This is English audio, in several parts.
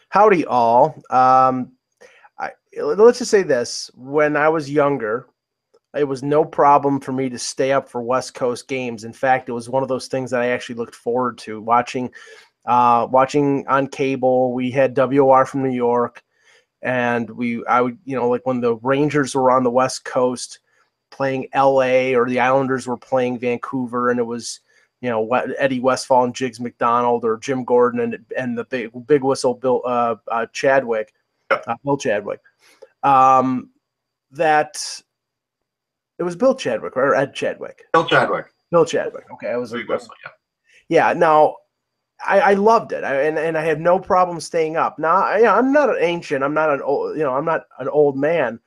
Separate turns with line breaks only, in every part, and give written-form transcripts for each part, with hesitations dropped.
Howdy, all. Let's just say this. When I was younger, it was no problem for me to stay up for West Coast games. In fact, it was one of those things that I actually looked forward to watching on cable. We had WOR from New York, and I would, like when the Rangers were on the West Coast playing LA, or the Islanders were playing Vancouver, and it was, Eddie Westfall and Jiggs McDonald, or Jim Gordon and the big whistle Bill Chadwick, Bill Chadwick. That it was Bill Chadwick or Ed Chadwick.
Bill Chadwick.
Bill Chadwick. Okay, I was
big whistle.
Yeah. Now, I loved it, and I had no problem staying up. Now, I'm not an ancient. I'm not an old. I'm not an old man,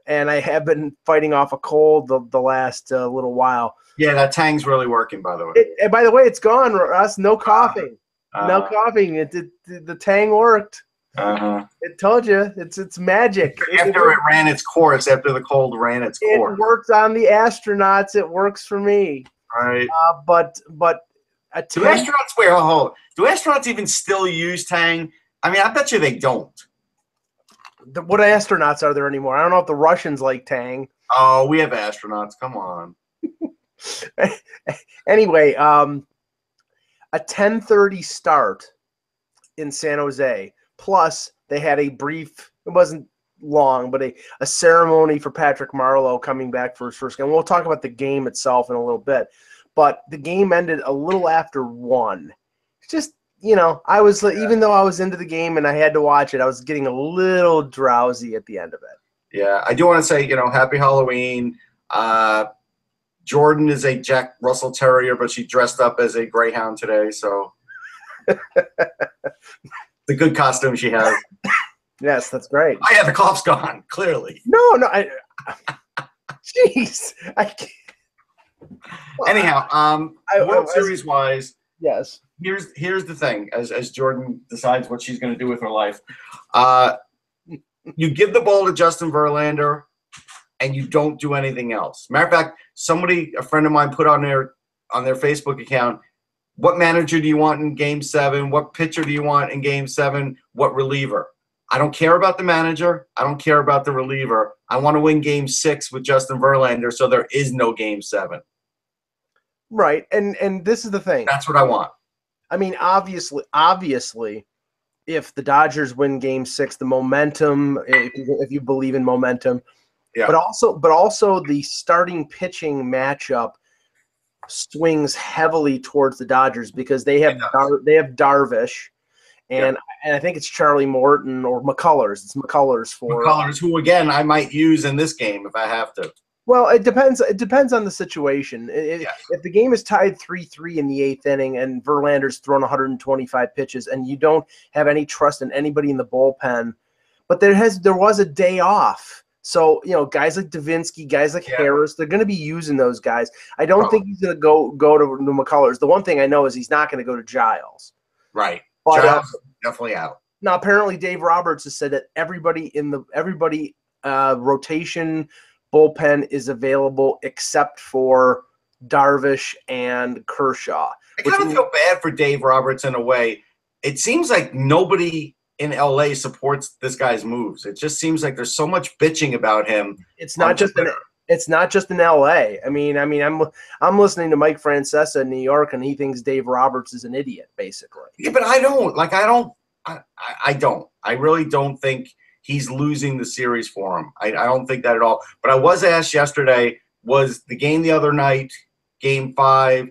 and I have been fighting off a cold the last little while.
Yeah, that Tang's really working, by the way.
And by the way, it's gone, Russ. No coughing. No coughing. The Tang worked. It told you. It's magic.
After it ran its course, after the cold ran its course.
It worked on the astronauts. It works for me.
Right.
But
do astronauts even still use Tang? I mean, I bet you they don't.
What astronauts are there anymore? I don't know if the Russians like Tang.
Oh, we have astronauts. Come on.
Anyway, a 10:30 start in San Jose. Plus, they had a brief, it wasn't long, but a ceremony for Patrick Marleau coming back for his first game. We'll talk about the game itself in a little bit. But the game ended a little after 1. Just, I was, even though I was into the game and I had to watch it, I was getting a little drowsy at the end of it.
Yeah, I do want to say, happy Halloween. Jordan is a Jack Russell Terrier, but she dressed up as a Greyhound today, so the good costume she has.
Yes, that's great.
Oh, yeah, the cough's gone, clearly.
No, jeez. I can't.
Anyhow, World Series-wise,
yes.
Here's the thing, as Jordan decides what she's going to do with her life. You give the ball to Justin Verlander, and you don't do anything else. Matter of fact, a friend of mine, put on their Facebook account, what manager do you want in Game 7? What pitcher do you want in Game 7? What reliever? I don't care about the manager. I don't care about the reliever. I want to win Game 6 with Justin Verlander, so there is no Game 7.
Right, and this is the thing.
That's what I want.
I mean, obviously, if the Dodgers win Game 6, the momentum, if you believe in momentum,
yeah.
But also the starting pitching matchup swings heavily towards the Dodgers because they have Darvish, and I think it's Charlie Morton or McCullers. It's McCullers,
who again I might use in this game if I have to.
Well, it depends. It depends on the situation. If the game is tied 3-3 in the 8th inning and Verlander's thrown 125 pitches and you don't have any trust in anybody in the bullpen, but there was a day off. So, guys like Davinsky, guys like Harris, they're going to be using those guys. I don't think he's going to go to McCullers. The one thing I know is he's not going to go to Giles.
Right.
But,
Giles definitely out.
Now, apparently Dave Roberts has said that everybody rotation bullpen is available except for Darvish and Kershaw.
I kind of feel bad for Dave Roberts in a way. It seems like nobody in LA supports this guy's moves. It just seems like there's so much bitching about him.
It's not just in LA. I mean, I'm listening to Mike Francesa in New York, and he thinks Dave Roberts is an idiot, basically.
Yeah, but I don't. I don't. I really don't think he's losing the series for him. I don't think that at all. But I was asked yesterday, was the game the other night, Game 5,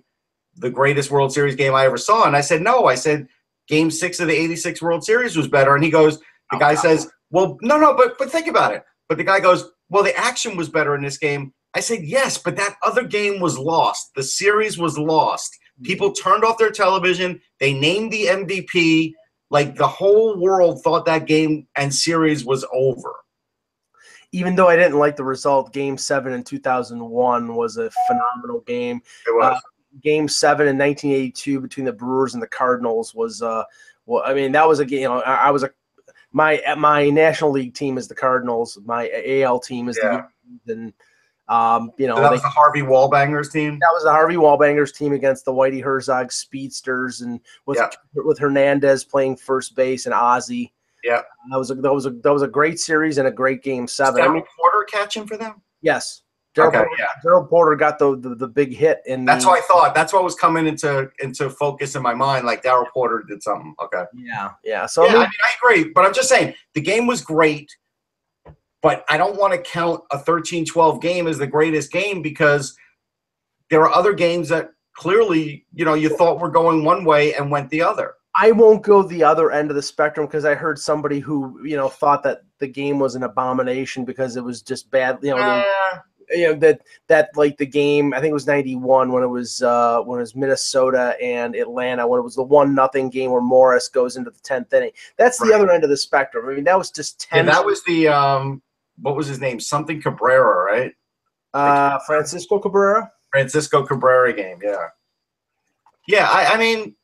the greatest World Series game I ever saw? And I said no. I said Game 6 of the '86 World Series was better. And he goes, the guy says, well, no, but think about it. But the guy goes, well, the action was better in this game. I said, yes, but that other game was lost. The series was lost. People turned off their television. They named the MVP. Like, the whole world thought that game and series was over.
Even though I didn't like the result, Game 7 in 2001 was a phenomenal game.
It was.
Game 7 in 1982 between the Brewers and the Cardinals was that was a game. My National League team is the Cardinals. My AL team is the Yankees, and You know,
So that was the Harvey Wallbangers team?
That was the Harvey Wallbangers team against the Whitey Herzog Speedsters, and with Hernandez playing first base and Ozzie.
Yeah.
That was a great series and a great game 7.
Daryl Porter catching for them?
Yes.
Daryl
Porter got the big hit
That's what I thought. That's what was coming into focus in my mind. Like Daryl Porter did something. Okay.
Yeah. So
I agree, but I'm just saying the game was great, but I don't want to count a 13-12 game as the greatest game because there are other games that clearly, you thought were going one way and went the other.
I won't go the other end of the spectrum because I heard somebody who, thought that the game was an abomination because it was just bad. That like the game, I think it was 91 when it was Minnesota and Atlanta, when it was the 1-0 game where Morris goes into the 10th inning. That's the other end of the spectrum. I mean, that was just 10.
Yeah, that was the what was his name? Something Cabrera, right?
Francisco Cabrera.
Francisco Cabrera game, yeah. Yeah, I mean,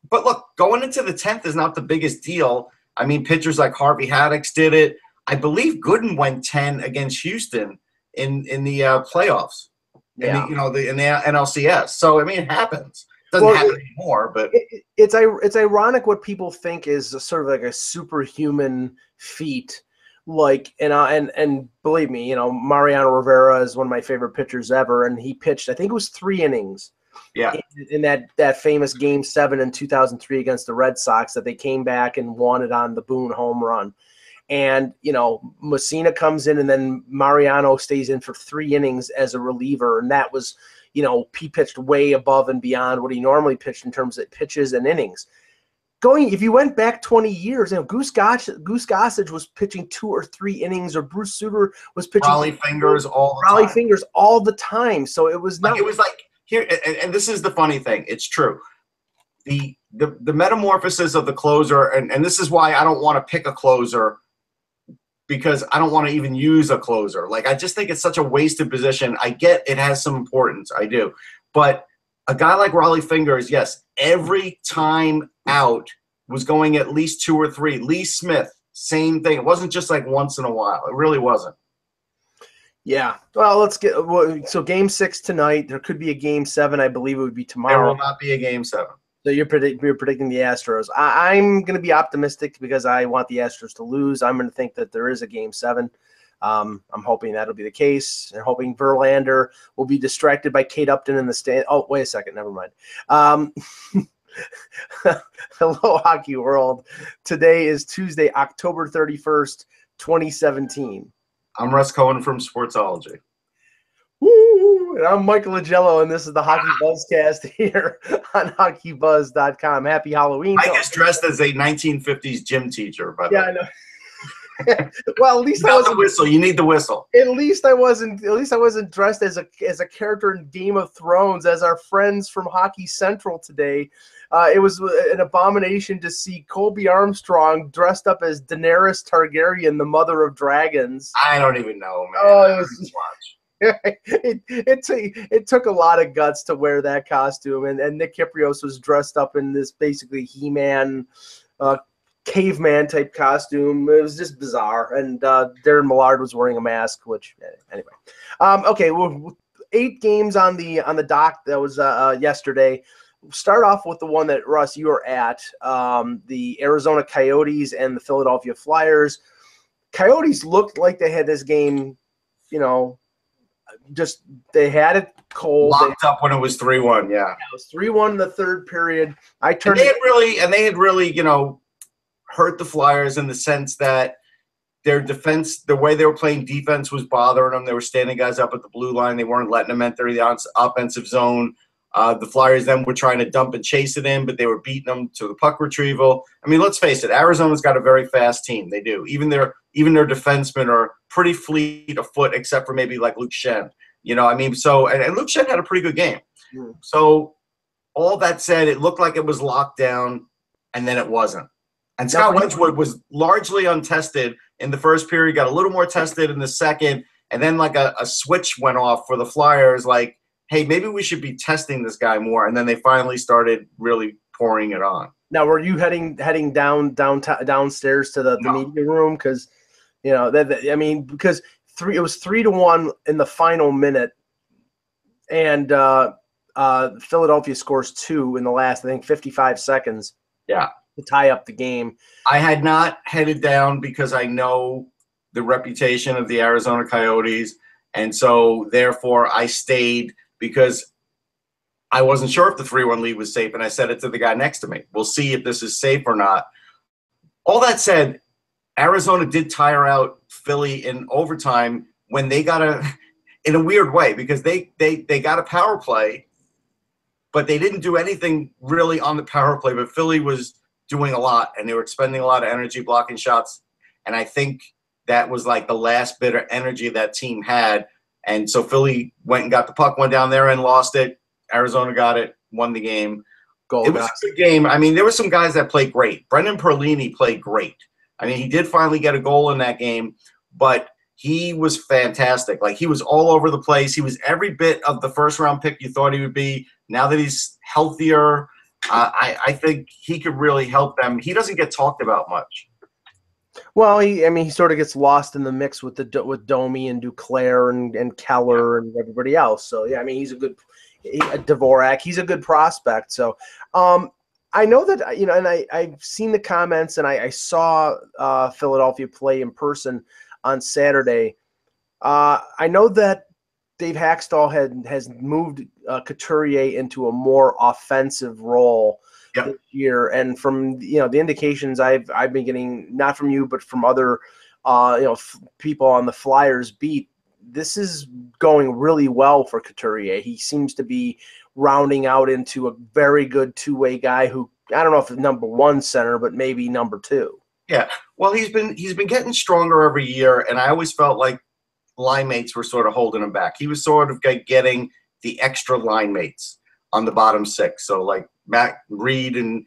but look, going into the 10th is not the biggest deal. I mean, pitchers like Harvey Haddix did it. I believe Gooden went 10 against Houston in the playoffs.
Yeah.
In the NLCS. So I mean, it happens. It doesn't happen anymore, but
it's ironic what people think is sort of like a superhuman feat. Like and believe me, Mariano Rivera is one of my favorite pitchers ever, and he pitched, I think it was 3 innings.
Yeah.
In that famous Game 7 in 2003 against the Red Sox that they came back and won it on the Boone home run. And, Messina comes in and then Mariano stays in for 3 innings as a reliever. And that was, he pitched way above and beyond what he normally pitched in terms of pitches and innings. If you went back 20 years, Goose Gossage was pitching 2 or 3 innings, or Bruce Sutter was pitching
Raleigh Fingers all
the time. So it was not.
It was like here, and this is the funny thing. It's true. The metamorphosis of the closer, and this is why I don't want to pick a closer, because I don't want to even use a closer. Like, I just think it's such a wasted position. I get it has some importance. I do. But a guy like Raleigh Fingers, yes, every time out was going at least 2 or 3. Lee Smith, same thing. It wasn't just like once in a while. It really wasn't.
Yeah. Well, so Game 6 tonight. There could be a Game 7. I believe it would be tomorrow.
There will not be a Game 7.
So you're predicting the Astros. I'm going to be optimistic because I want the Astros to lose. I'm going to think that there is a Game 7. I'm hoping that'll be the case, and hoping Verlander will be distracted by Kate Upton in the stand. Oh, wait a second. Never mind. Hello, Hockey World. Today is Tuesday, October 31st, 2017.
I'm Russ Cohen from Sportsology.
Woo! And I'm Michael Agello, and this is the Hockey Buzzcast here on HockeyBuzz.com. Happy Halloween!
I guess dressed as a 1950s gym teacher, by the way.
I know. Well, at least
the whistle. You need the whistle.
At least I wasn't dressed as a character in Game of Thrones, as our friends from Hockey Central today. It was an abomination to see Colby Armstrong dressed up as Daenerys Targaryen, the mother of dragons.
I don't even know, man.
Oh, it took a lot of guts to wear that costume, and Nick Kyprios was dressed up in this basically He-Man, caveman type costume. It was just bizarre, and Darren Millard was wearing a mask. Which anyway, okay. Well, 8 games on the dock. That was yesterday. We'll start off with the one that Russ you were at. The Arizona Coyotes and the Philadelphia Flyers. Coyotes looked like they had this game, just they had it cold.
Locked up when it was 3-1. Yeah,
it was 3-1 in the third period.
They had really, hurt the Flyers in the sense that their defense, the way they were playing defense, was bothering them. They were standing guys up at the blue line. They weren't letting them enter the offensive zone. The Flyers then were trying to dump and chase it in, but they were beating them to the puck retrieval. I mean, let's face it, Arizona's got a very fast team. They do. Even their defensemen are pretty fleet of foot, except for maybe like Luke Shen. And Luke Shen had a pretty good game.
Mm.
So all that said, it looked like it was locked down, and then it wasn't. And Scott Wedgwood was largely untested in the first period, got a little more tested in the second, and then like a switch went off for the Flyers, like, hey, maybe we should be testing this guy more. And then they finally started really pouring it on.
Now, were you heading downstairs to the media room? Because, because It was 3-1 in the final minute, and Philadelphia scores 2 in the last, I think, 55 seconds.
Yeah,
to tie up the game.
I had not headed down because I know the reputation of the Arizona Coyotes, and so therefore I stayed because I wasn't sure if the 3-1 lead was safe, and I said it to the guy next to me. We'll see if this is safe or not. All that said, Arizona did tire out Philly in overtime when they got in a weird way, because they got a power play, but they didn't do anything really on the power play. But Philly was doing a lot, and they were expending a lot of energy blocking shots. And I think that was like the last bit of energy that team had. And so Philly went and got the puck, went down there and lost it. Arizona got it, won the game. It was a good game. I mean, there were some guys that played great. Brendan Perlini played great. I mean, he did finally get a goal in that game, but he was fantastic. Like, he was all over the place. He was every bit of the first-round pick you thought he would be. Now that he's healthier, I think he could really help them. He doesn't get talked about much.
Well, he sort of gets lost in the mix with Domi and Duclair and Keller and everybody else. So, yeah, I mean, he's a good Dvorak. He's a good prospect. So, I know that, and I've seen the comments, and I saw Philadelphia play in person on Saturday. I know that Dave Haxtell has moved Couturier into a more offensive role this year, and from the indications I've been getting, not from you but from other people on the Flyers beat, this is going really well for Couturier. He seems to be rounding out into a very good two-way guy who, I don't know if it's number one center, but maybe number two.
Yeah, well, he's been getting stronger every year, and I always felt like line mates were sort of holding him back. He was sort of getting the extra line mates on the bottom six, so like Matt Reed and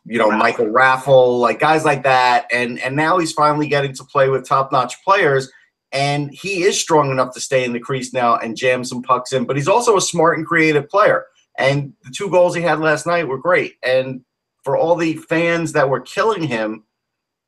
Michael Raffle, like guys like that, and now he's finally getting to play with top-notch players. And he is strong enough to stay in the crease now and jam some pucks in. But he's also a smart and creative player. And the 2 goals he had last night were great. And for all the fans that were killing him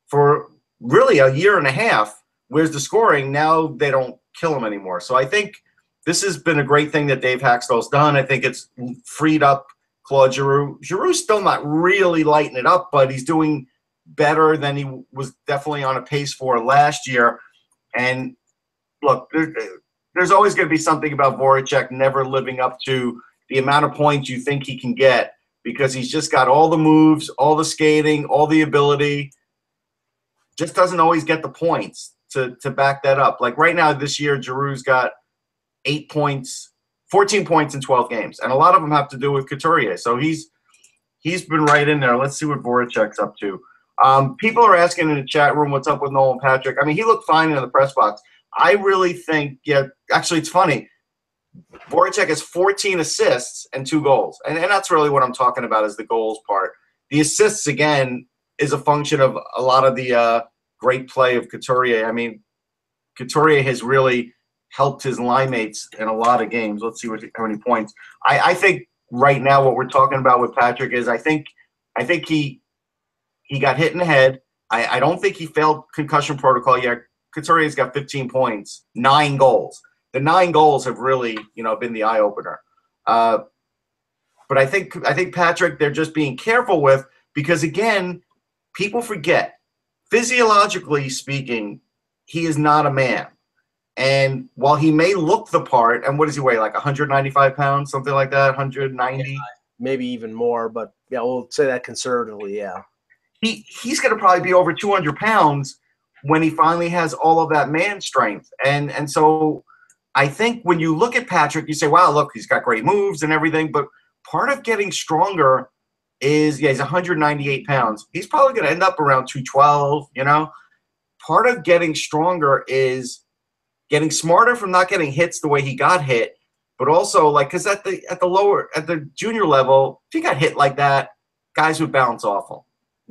for really a year and a half, where's the scoring? Now they don't kill him anymore. So I think this has been a great thing that Dave Haxtell's done. I think it's freed up Claude Giroux. Giroux's still not really lighting it up, but he's doing better than he was definitely on a pace for last year. And look, there's always going to be something about Voracek never living up to the amount of points you think he can get, because he's just got all the moves, all the skating, all the ability. Just doesn't always get the points to back that up. Like right now this year, Giroux's got 8 points, 14 points in 12 games, and a lot of them have to do with Couturier. So he's been right in there. Let's see what Voracek's up to. People are asking in the chat room what's up with Nolan Patrick. I mean, he looked fine in the press box. I really think, actually, it's funny. Voracek has 14 assists and 2 goals. And that's really what I'm talking about, is the goals part. The assists, again, is a function of a lot of the great play of Couturier. I mean, Couturier has really helped his line mates in a lot of games. Let's see how many points. I think right now what we're talking about with Patrick is I think he got hit in the head. I don't think he failed concussion protocol yet. Couturier's got 15 points, 9 goals. The 9 goals have really, been the eye opener. But I think Patrick, they're just being careful with, because again, people forget, physiologically speaking, he is not a man. And while he may look the part, and what does he weigh, like 195 pounds, something like that, 190?
Yeah, maybe even more, but yeah, we'll say that conservatively, yeah.
He's going to probably be over 200 pounds when he finally has all of that man strength. And so I think when you look at Patrick, you say, wow, look, he's got great moves and everything. But part of getting stronger is, he's 198 pounds. He's probably going to end up around 212, Part of getting stronger is getting smarter from not getting hits the way he got hit. But also, because at the junior level, if he got hit like that, guys would bounce off him.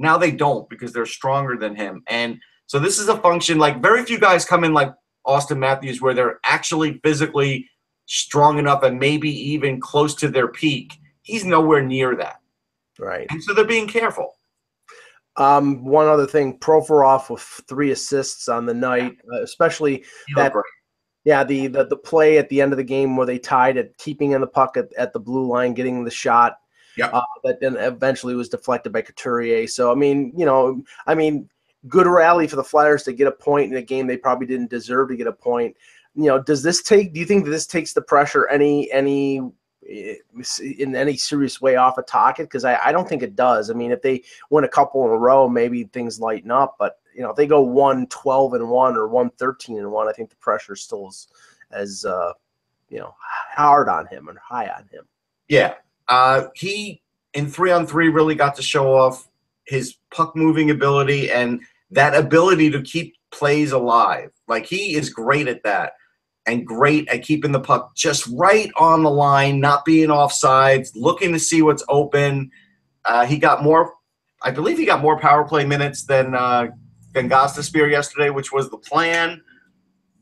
Now they don't, because they're stronger than him. And so this is a function, like very few guys come in like Austin Matthews where they're actually physically strong enough and maybe even close to their peak. He's nowhere near that.
Right.
And so they're being careful.
One other thing, Provorov with 3 assists on the night, especially that Yeah, the play at the end of the game where they tied it, keeping in the puck at the blue line, getting the shot.
Yeah.
That then eventually was deflected by Couturier. So, good rally for the Flyers to get a point in a game they probably didn't deserve to get a point. Do you think that this takes the pressure in any serious way off of Tocchet? Because I don't think it does. I mean, if they win a couple in a row, maybe things lighten up. But, if they go 1-12-1 or 1-13-1, I think the pressure still is as, hard on him and high on him.
Yeah. He, in 3-on-3, really got to show off his puck-moving ability and that ability to keep plays alive. Like, he is great at that and great at keeping the puck just right on the line, not being offsides, looking to see what's open. I believe he got more power play minutes than Gostisbehere yesterday, which was the plan.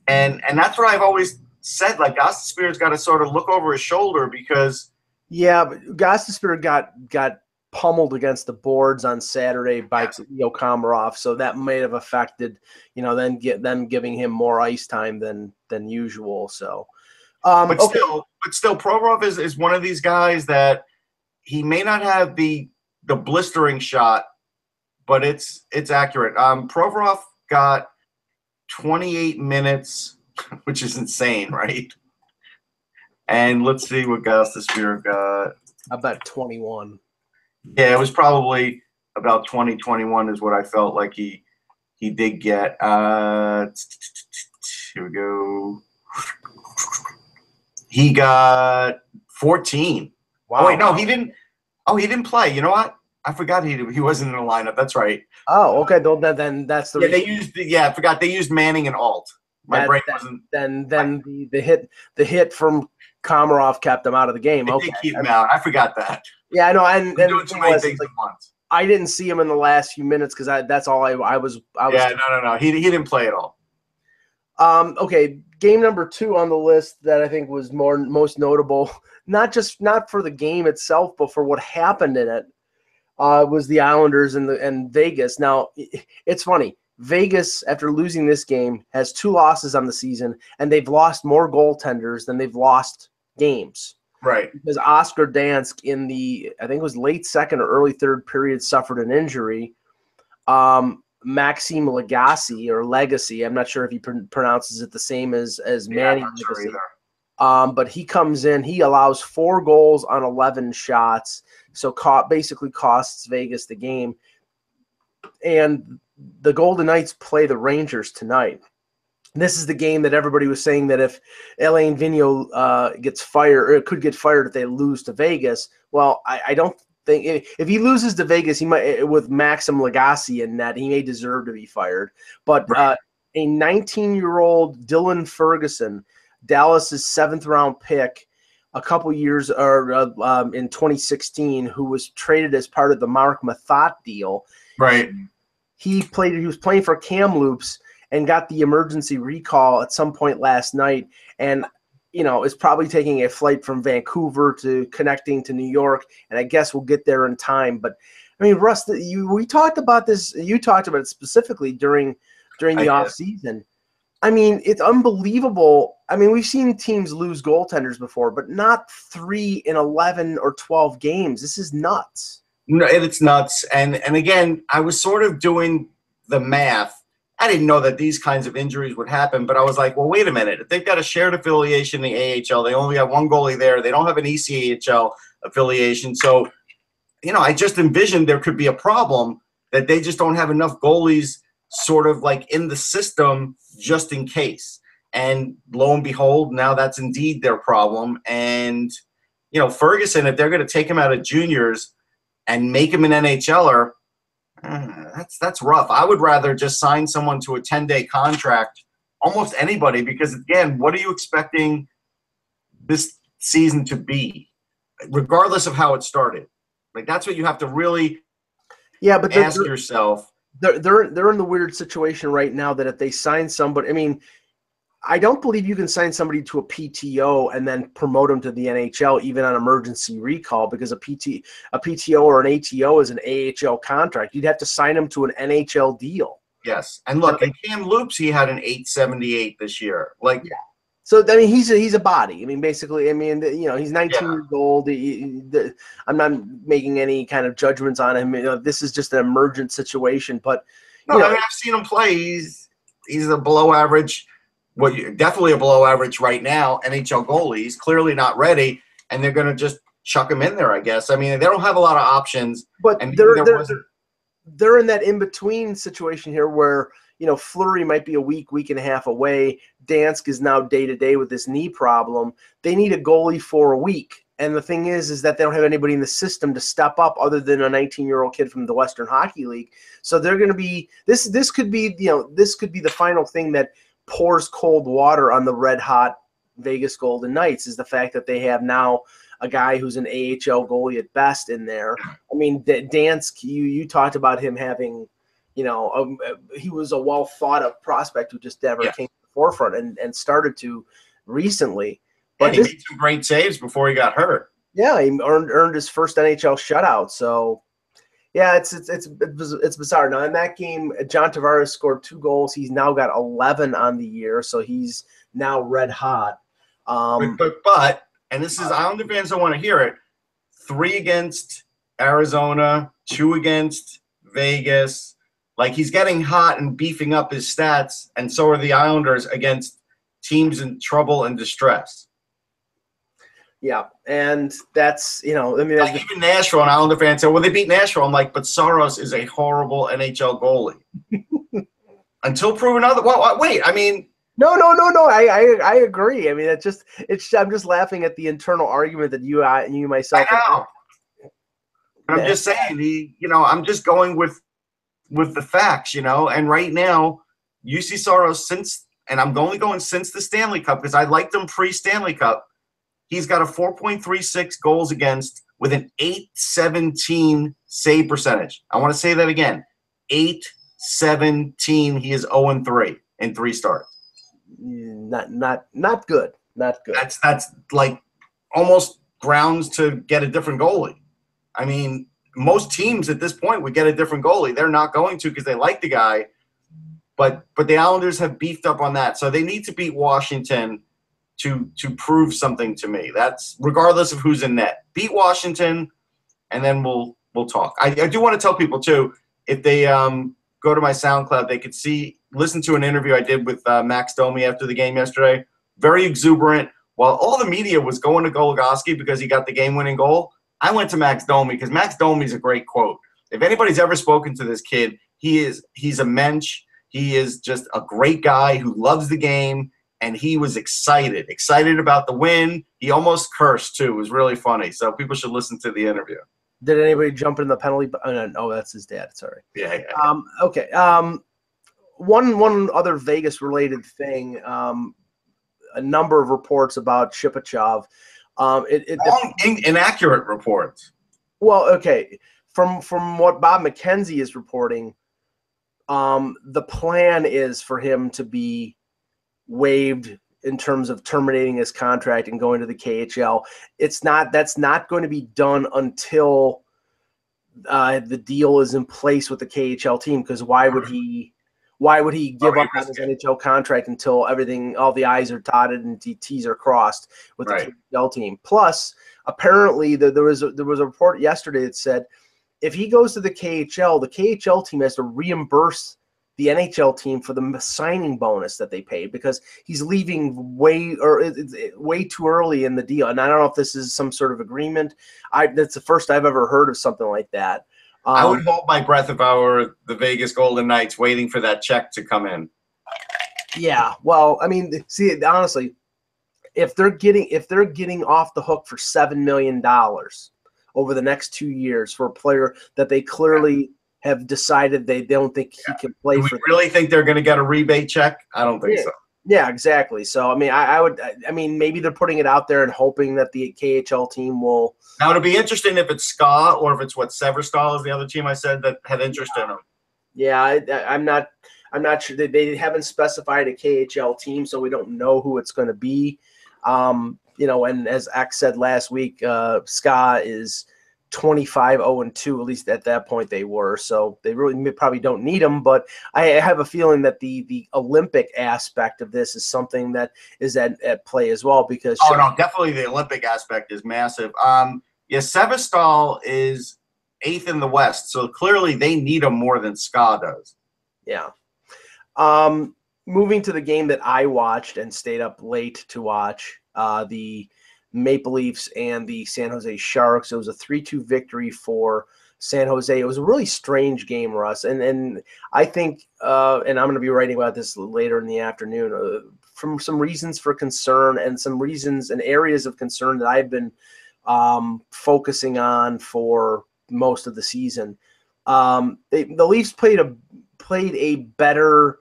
And that's what I've always said. Like, Gostisbehere's got to sort of look over his shoulder because –
yeah, but Gostisbehere got pummeled against the boards on Saturday by Komarov, so that may have affected, them giving him more ice time than usual. So,
but still, Provorov is one of these guys that he may not have the blistering shot, but it's accurate. Provorov got 28 minutes, which is insane, right? And let's see what Gostisbehere got.
About 21.
Yeah, it was probably about 20-21 is what I felt like he did get. Here we go. He got 14. Wow. Oh, wait, no, he didn't. Oh, he didn't play. You know what? I forgot he wasn't in the lineup. That's right.
Oh, okay. Then that's the
reason. I forgot they used Manning and Alt. My brain wasn't.
Then the hit from Komarov kept him out of the game.
They did keep him out. I forgot that.
Yeah, I know. And
doing too many things at once.
I didn't see him in the last few minutes because that's all I was.
Yeah, no. He didn't play at all.
Okay, game number 2 on the list that I think was most notable, not for the game itself, but for what happened in it, was the Islanders and Vegas. Now, it's funny. Vegas, after losing this game, has 2 losses on the season, and they've lost more goaltenders than they've lost games.
Right.
Because Oscar Dansk in I think it was late second or early third period, suffered an injury. Maxime Legacy, I'm not sure if he pronounces it the same as Manny.
I'm not sure either.
But he comes in, he allows 4 goals on 11 shots, so basically costs Vegas the game. And the Golden Knights play the Rangers tonight. This is the game that everybody was saying that if Alain Vigneault gets fired, or could get fired if they lose to Vegas. Well, I don't think if he loses to Vegas, he might, with Maxim Legacy in net, he may deserve to be fired. But a 19-year-old Dylan Ferguson, Dallas's 7th-round pick, a couple years in 2016, who was traded as part of the Mark Mathot deal.
Right.
He was playing for Kamloops and got the emergency recall at some point last night, and is probably taking a flight from Vancouver to connecting to New York, and I guess we'll get there in time. But I mean, Russ, we talked about this. You talked about it specifically during the off season. I mean, it's unbelievable. I mean, we've seen teams lose goaltenders before, but not 3 in 11 or 12 games. This is nuts.
No, it's nuts. And again, I was sort of doing the math. I didn't know that these kinds of injuries would happen, but I was like, well, wait a minute. If they've got a shared affiliation in the AHL, they only have 1 goalie there. They don't have an ECHL affiliation. So, I just envisioned there could be a problem that they just don't have enough goalies sort of like in the system just in case. And lo and behold, now that's indeed their problem. And, Ferguson, if they're going to take him out of juniors and make him an NHLer, that's rough. I would rather just sign someone to a 10-day contract, almost anybody, because, again, what are you expecting this season to be, regardless of how it started? Like, that's what you have to really ask yourself.
They're in the weird situation right now that if they sign somebody – I mean, I don't believe you can sign somebody to a PTO and then promote them to the NHL even on emergency recall, because a PTO or an ATO is an AHL contract. You'd have to sign them to an NHL deal.
Yes. And look, in Kamloops, he had an 878 this year. Like,
So I mean, he's a body. I mean, basically, I mean, he's 19 years old. I'm not making any kind of judgments on him. This is just an emergent situation. But
I mean, I've seen him play. He's a below average. Definitely a below average right now NHL goalie. He's clearly not ready, and they're going to just chuck him in there, I guess. I mean, they don't have a lot of options.
But they're in that in between situation here where. Fleury might be a week and a half away. Dansk is now day-to-day with this knee problem. They need a goalie for a week. And the thing is that they don't have anybody in the system to step up other than a 19-year-old kid from the Western Hockey League. So they're going to be this could be the final thing that pours cold water on the red-hot Vegas Golden Knights is the fact that they have now a guy who's an AHL goalie at best in there. I mean, Dansk, you talked about him having – he was a well-thought-of prospect who just never came to the forefront and started to recently.
But he made some great saves before he got hurt.
Yeah, he earned his first NHL shutout. So, yeah, it's bizarre. Now, in that game, John Tavares scored 2 goals. He's now got 11 on the year, so he's now red hot.
But and this is Islander fans don't want to hear it, 3 against Arizona, 2 against Vegas. Like, he's getting hot and beefing up his stats, and so are the Islanders against teams in trouble and distress.
Yeah, and that's, I mean,
like even Nashville, and Islander fans say, well, they beat Nashville. I'm like, but Saros is a horrible NHL goalie. Until proven other. Well, wait, I mean.
No. I agree. I mean, I'm just laughing at the internal argument that you myself.
I know. I'm just saying, I'm just going with the facts, and right now, UC Saros and I'm only going since the Stanley Cup because I liked him pre-Stanley Cup. He's got a 4.36 goals against with an .817 save percentage. I want to say that again. .817. He is 0-3 in 3 starts.
Not good. Not good.
That's like almost grounds to get a different goalie. I mean, most teams at this point would get a different goalie. They're not going to because they like the guy. But the Islanders have beefed up on that. So they need to beat Washington to prove something to me. That's regardless of who's in net. Beat Washington, and then we'll talk. I do want to tell people, too, if they go to my SoundCloud, they could listen to an interview I did with Max Domi after the game yesterday. Very exuberant. While all the media was going to Goligoski because he got the game-winning goal, I went to Max Domi because Max Domi is a great quote. If anybody's ever spoken to this kid, he's a mensch. He is just a great guy who loves the game, and he was excited about the win. He almost cursed, too. It was really funny. So people should listen to the interview.
Did anybody jump in the penalty? Oh, that's his dad. Sorry.
Yeah.
Okay. One other Vegas-related thing, a number of reports about Shipachyov.
Inaccurate reports.
Well, okay. From what Bob McKenzie is reporting, the plan is for him to be waived in terms of terminating his contract and going to the KHL. That's not going to be done until the deal is in place with the KHL team, because why would he give up on his NHL contract until all the I's are dotted and the T's are crossed with the KHL team? Plus, apparently there was a report yesterday that said if he goes to the KHL team has to reimburse the NHL team for the signing bonus that they paid because he's leaving way too early in the deal. And I don't know if this is some sort of agreement. That's the first I've ever heard of something like that.
I would hold my breath if I were the Vegas Golden Knights waiting for that check to come in.
Yeah, well, I mean, see, honestly, if they're getting off the hook for $7 million over the next 2 years for a player that they clearly have decided they don't think he can play for.
Do we really think they're going to get a rebate check? I don't think so.
Yeah, exactly. So, I mean, I mean, maybe they're putting it out there and hoping that the KHL team will. Now,
it'll be interesting if it's SKA or if it's Severstal is the other team I said that had interest in him.
Yeah, I'm not sure. They haven't specified a KHL team, so we don't know who it's going to be. And as X said last week, SKA is 25-0-2, at least at that point they were. So they really probably don't need him, but I have a feeling that the Olympic aspect of this is something that is at play as well, because
no, definitely the Olympic aspect is massive. Yeah, Sevastol is 8th in the West, so clearly they need him more than Ska does.
Yeah. Moving to the game that I watched and stayed up late to watch, the Maple Leafs and the San Jose Sharks. It was a 3-2 victory for San Jose. It was a really strange game, Russ. And I think, and I'm going to be writing about this later in the afternoon, from some reasons for concern and some reasons and areas of concern that I've been focusing on for most of the season. The Leafs played a better.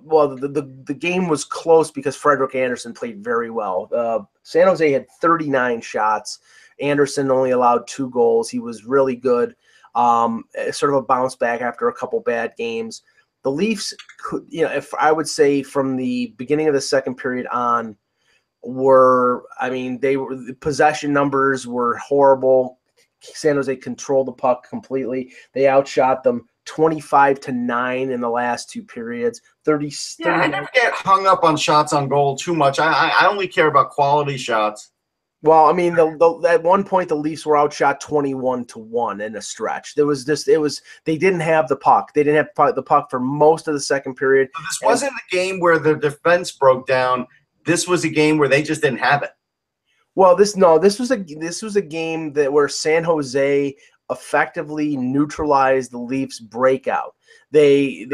Well, the game was close because Frederik Andersen played very well. San Jose had 39 shots. Andersen only allowed 2 goals. He was really good. Sort of a bounce back after a couple bad games. The Leafs could, if I would say from the beginning of the second period on, the possession numbers were horrible. San Jose controlled the puck completely. They outshot them 25-9 in the last 2 periods. 30.
I never get hung up on shots on goal too much. I only care about quality shots.
Well, at one point the Leafs were outshot 21-1 in a stretch. They didn't have the puck. They didn't have the puck for most of the second period.
So this wasn't the game where the defense broke down. This was a game where they just didn't have it.
Well, this was a game where San Jose effectively neutralized the Leafs' breakout. They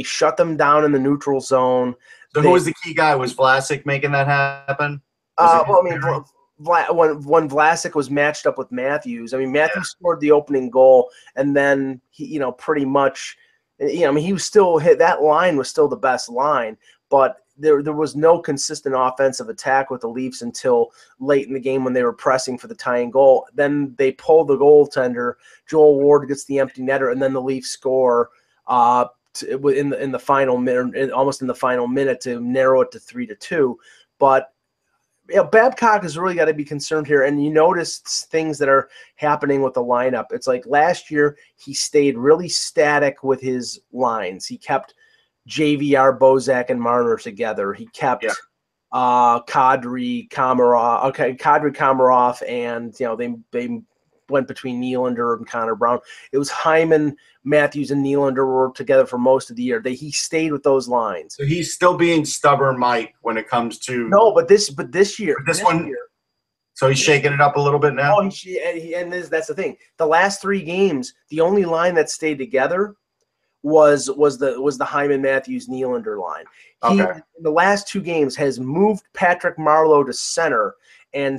shut them down in the neutral zone.
So who was the key guy? Was Vlasic making that happen?
When Vlasic was matched up with Matthews, Matthews scored the opening goal, and then he pretty much, he was still hit. That line was still the best line, but there was no consistent offensive attack with the Leafs until late in the game when they were pressing for the tying goal. Then they pull the goaltender. Joel Ward gets the empty netter, and then the Leafs score in the final minute, almost in the final minute, to narrow it to 3-2. But Babcock has really got to be concerned here. And you notice things that are happening with the lineup. It's like last year he stayed really static with his lines. He kept JVR, Bozak, and Marner together. He kept Kadri, Komarov, and they went between Nylander and Connor Brown. It was Hyman, Matthews, and Nylander were together for most of the year. He stayed with those lines.
So he's still being stubborn, Mike, when it comes to
this year.
So he's shaking it up a little bit now.
That's the thing. The last 3 games, the only line that stayed together was the Hyman, Matthews, Nylander line. He, in the last 2 games, has moved Patrick Marleau to center and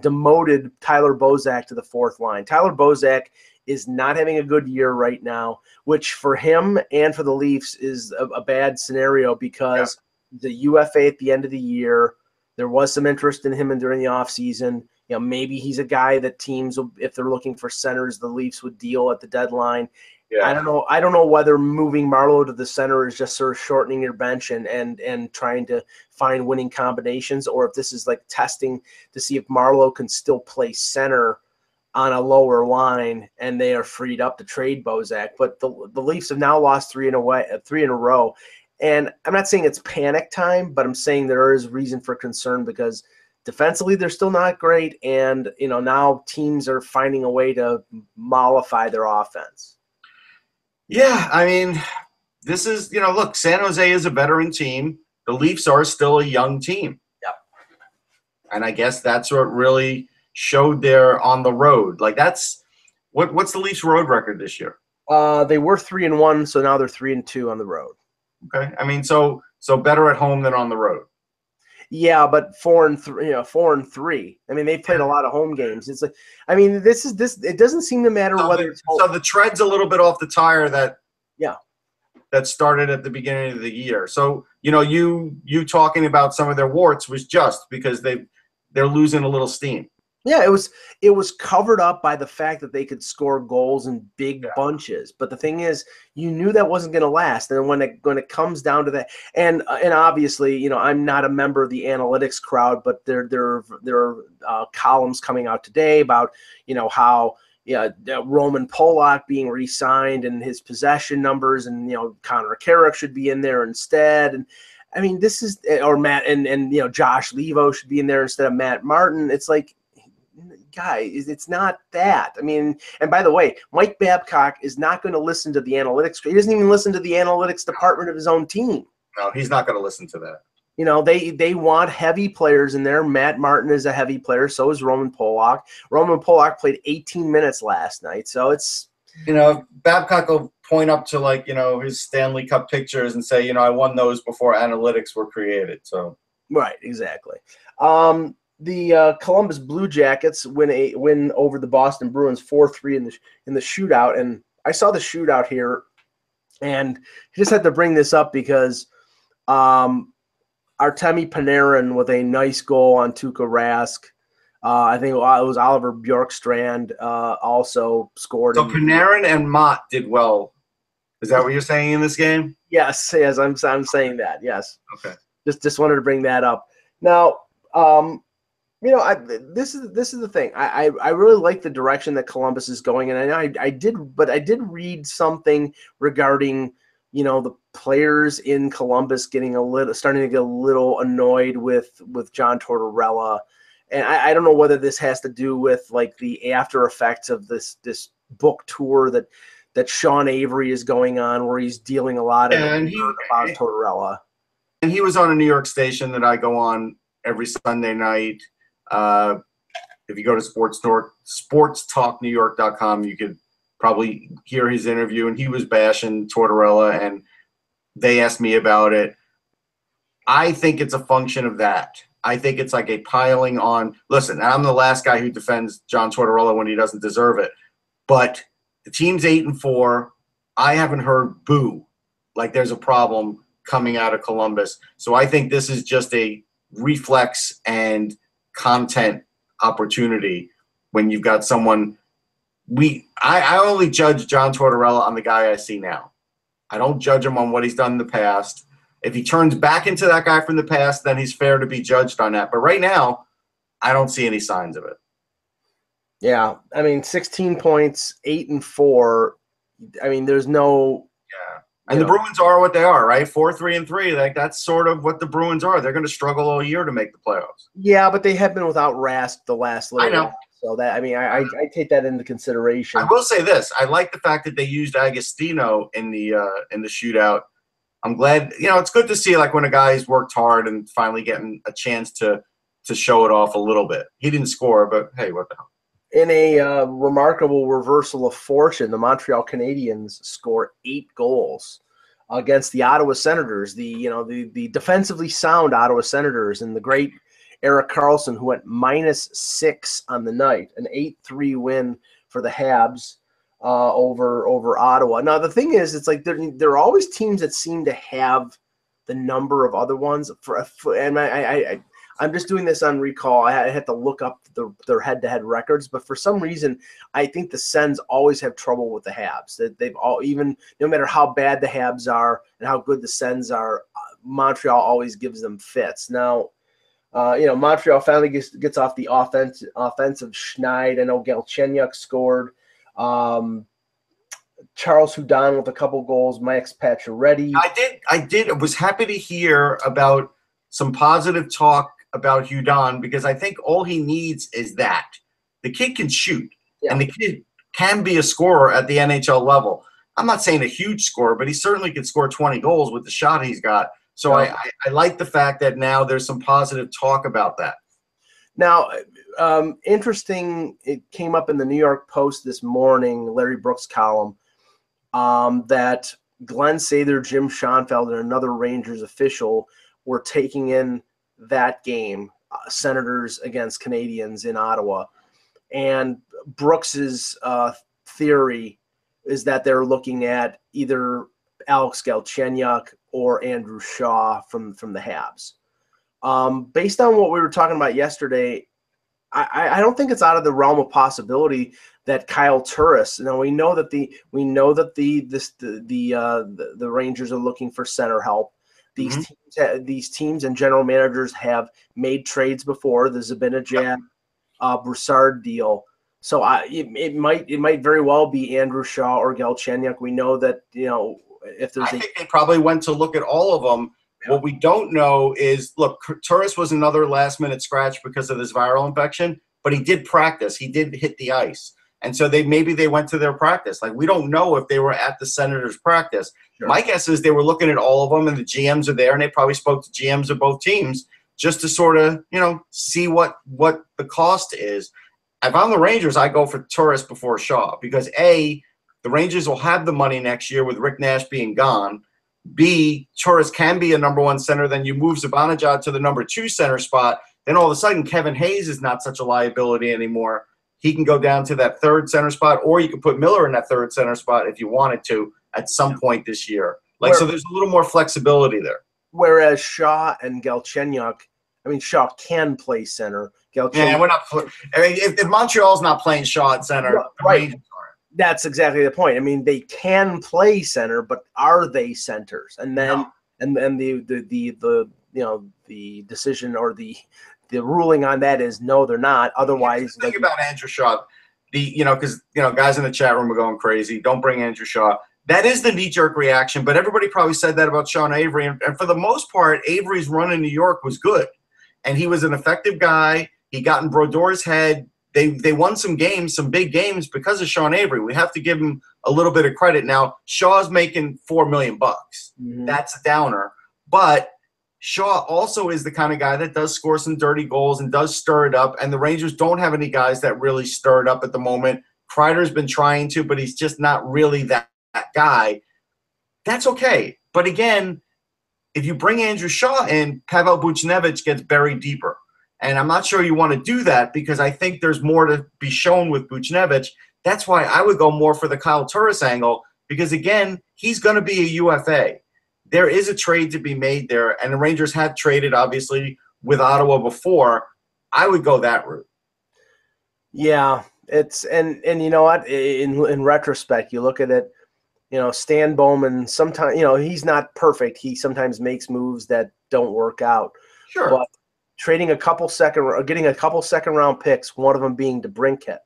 demoted Tyler Bozak to the 4th line. Tyler Bozak is not having a good year right now, which for him and for the Leafs is a bad scenario because the UFA at the end of the year, there was some interest in him during the offseason. Maybe he's a guy that teams, if they're looking for centers, the Leafs would deal at the deadline. Yeah. I don't know whether moving Marleau to the center is just sort of shortening your bench and trying to find winning combinations, or if this is like testing to see if Marleau can still play center on a lower line and they are freed up to trade Bozak. But the Leafs have now lost 3 in a row. And I'm not saying it's panic time, but I'm saying there is reason for concern because defensively they're still not great, and now teams are finding a way to mollify their offense.
Yeah, this is, look, San Jose is a veteran team. The Leafs are still a young team.
Yep.
And I guess that's what really showed there on the road. Like what's the Leafs road record this year?
They were 3-1, so now they're 3-2 on the road.
Okay. So better at home than on the road.
Yeah, but 4-3. They've played a lot of home games. It's like, this. It doesn't seem to matter whether it's home.
So the tread's a little bit off the tire that started at the beginning of the year. So you talking about some of their warts was just because they're losing a little steam.
Yeah, it was covered up by the fact that they could score goals in big bunches. But the thing is, you knew that wasn't going to last. And when it comes down to that, and obviously, you know, I'm not a member of the analytics crowd, but there are columns coming out today about, you know, how Roman Polak being re-signed and his possession numbers, and, you know, Connor Carrick should be in there instead. And I mean, this is, or Matt and you know, Josh Levo should be in there instead of Matt Martin. It's like, guys, it's not that. I mean, and by the way, Mike Babcock is not going to listen to the analytics. He doesn't even listen to the analytics department of his own team.
No, he's not going to listen to that.
You know, they want heavy players in there. Matt Martin is a heavy player. So is Roman Polak. Roman Polak played 18 minutes last night. So it's,
you know, Babcock will point up to, like, you know, his Stanley Cup pictures and say, you know, I won those before analytics were created. So
right, exactly. The Columbus Blue Jackets win over the Boston Bruins 4-3 in the shootout, and I saw the shootout here, and I just had to bring this up because Artemi Panarin with a nice goal on Tuukka Rask. I think it was Oliver Bjorkstrand also scored.
So Panarin and Mott did well. Is that what you're saying in this game?
Yes, I'm saying that. Yes.
Okay.
Just wanted to bring that up. Now, you know, this is the thing. I really like the direction that Columbus is going, and I did read something regarding, you know, the players in Columbus starting to get a little annoyed with John Tortorella, and I don't know whether this has to do with, like, the after effects of this book tour that Sean Avery is going on, where he's dealing a lot about Tortorella.
And he was on a New York station that I go on every Sunday night. If you go to sportstalknewyork.com, you could probably hear his interview, and he was bashing Tortorella, and they asked me about it. I think it's a function of that. I think it's like a piling on. Listen, I'm the last guy who defends John Tortorella when he doesn't deserve it, but the team's 8-4. I haven't heard boo, like there's a problem coming out of Columbus. So I think this is just a reflex and content opportunity when you've got someone. I only judge John Tortorella on the guy I see now. I don't judge him on what he's done in the past. If he turns back into that guy from the past, then he's fair to be judged on that. But right now, I don't see any signs of it.
Yeah, I mean, 16 points, 8-4. I mean, there's no.
Yeah, and the Bruins are what they are, right? 4-3-3. Like, that's sort of what the Bruins are. They're going to struggle all year to make the playoffs.
Yeah, but they have been without Rask the last little.
I know.
While. So that, I mean, I take that into consideration.
I will say this: I like the fact that they used Agostino in the shootout. I'm glad. You know, it's good to see, like, when a guy's worked hard and finally getting a chance to show it off a little bit. He didn't score, but hey, what the hell.
In a remarkable reversal of fortune, the Montreal Canadiens score 8 goals against the Ottawa Senators. The defensively sound Ottawa Senators, and the great Erik Karlsson, who went -6 on the night, an 8-3 win for the Habs over Ottawa. Now the thing is, it's like there are always teams that seem to have the number of other ones. And I'm just doing this on recall. I had to look up their head-to-head records, but for some reason, I think the Sens always have trouble with the Habs. That they've all, even no matter how bad the Habs are and how good the Sens are, Montreal always gives them fits. Now, Montreal finally gets off the offensive schneid. I know Galchenyuk scored. Charles Hudon with a couple goals. Max Pacioretty. I was happy to hear about some positive talk about Hudon, because I think all he needs is that. The kid can shoot, and the kid can be a scorer at the NHL level. I'm not saying a huge scorer, but he certainly could score 20 goals with the shot he's got. So I like the fact that now there's some positive talk about that. Now, interesting, it came up in the New York Post this morning, Larry Brooks' column, that Glenn Sather, Jim Schoenfeld, and another Rangers official were taking in that game, Senators against Canadiens in Ottawa. And Brooks's theory is that they're looking at either Alex Galchenyuk or Andrew Shaw from the Habs. Based on what we were talking about yesterday, I don't think it's out of the realm of possibility that Kyle Turris. We know that the Rangers are looking for center help. These teams and general managers have made trades before. The Zibanejad, Broussard deal. So it might very well be Andrew Shaw or Galchenyuk. We know that if there's
I think they probably went to look at all of them. What we don't know is, look, Turris was another last-minute scratch because of this viral infection, but he did practice. He did hit the ice. And so maybe they went to their practice. Like, we don't know if they were at the Senators' practice. Sure. My guess is they were looking at all of them, and the GMs are there, and they probably spoke to GMs of both teams just to sort of, see what the cost is. If I'm the Rangers, I go for Turris before Shaw because, A, the Rangers will have the money next year with Rick Nash being gone. B, Turris can be a number one center. Then you move Zibanejad to the number 2 center spot. Then all of a sudden, Kevin Hayes is not such a liability anymore. He can go down to that 3rd center spot, or you can put Miller in that 3rd center spot if you wanted to at some point this year. So there's a little more flexibility there.
Whereas Shaw and Galchenyuk, Shaw can play center.
Yeah, we're not. If Montreal's not playing Shaw at center,
right. That's exactly the point. They can play center, but are they centers? And then the decision or the ruling on that is no, they're not. Otherwise,
think about Andrew Shaw. Because guys in the chat room are going crazy. Don't bring Andrew Shaw. That is the knee-jerk reaction, but everybody probably said that about Sean Avery. And for the most part, Avery's run in New York was good, and he was an effective guy. He got in Brodor's head. They won some games, some big games because of Sean Avery. We have to give him a little bit of credit. Now, Shaw's making $4 million. Mm-hmm. That's a downer. But Shaw also is the kind of guy that does score some dirty goals and does stir it up. And the Rangers don't have any guys that really stir it up at the moment. Kreider's been trying to, but he's just not really that guy. That's okay. But again, if you bring Andrew Shaw in, Pavel Buchnevich gets buried deeper. And I'm not sure you want to do that because I think there's more to be shown with Buchnevich. That's why I would go more for the Kyle Turris angle because, again, he's going to be a UFA. There is a trade to be made there, and the Rangers had traded, obviously, with Ottawa before. I would go that route.
Yeah, and you know what? In retrospect, you look at it, Stan Bowman, sometimes, he's not perfect. He sometimes makes moves that don't work out.
Sure.
But getting a couple second round picks, one of them being DeBrincat.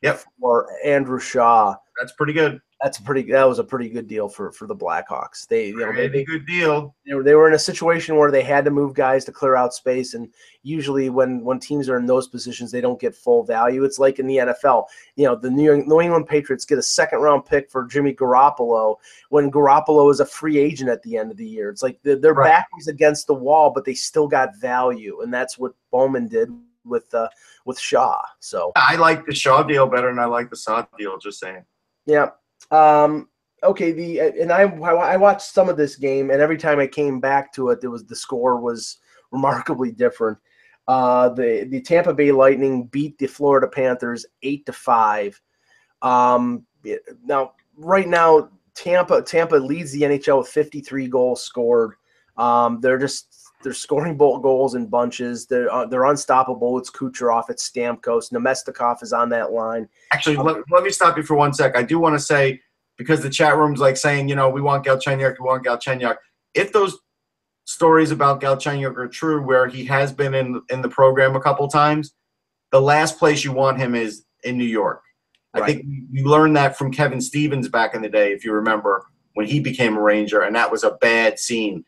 Yep.
Or Andrew Shaw.
That's pretty good.
That was a pretty good deal for the Blackhawks. They
good deal.
They were in a situation where they had to move guys to clear out space, and usually when teams are in those positions, they don't get full value. It's like in the NFL. The New England Patriots get a second round pick for Jimmy Garoppolo when Garoppolo is a free agent at the end of the year. It's like their back is against the wall, but they still got value, and that's what Bowman did with Shaw. So
I like the Shaw deal better than I like the Saad deal. Just saying.
Yeah. Okay. I watched some of this game, and every time I came back to it, the score was remarkably different. The Tampa Bay Lightning beat the Florida Panthers 8-5. Now, right now, Tampa leads the NHL with 53 goals scored. They're scoring goals in bunches. They're unstoppable. It's Kucherov, it's Stamkos, Nemestikov is on that line.
Actually, let me stop you for 1 sec. I do want to say, because the chat room's like saying, we want Galchenyuk. If those stories about Galchenyuk are true, where he has been in the program a couple times, the last place you want him is in New York. Right. I think you learned that from Kevin Stevens back in the day, if you remember, when he became a Ranger, and that was a bad scene.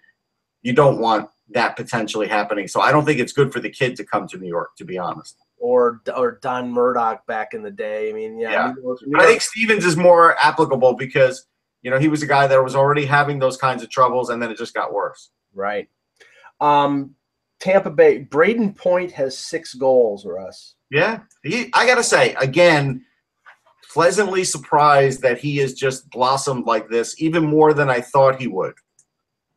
You don't want that potentially happening. So I don't think it's good for the kid to come to New York, to be honest.
Or Don Murdoch back in the day.
I think Stevens is more applicable because, he was a guy that was already having those kinds of troubles, and then it just got worse.
Right. Tampa Bay, Braden Point has 6 goals, Russ.
Yeah. I got to say, again, pleasantly surprised that he has just blossomed like this, even more than I thought he would.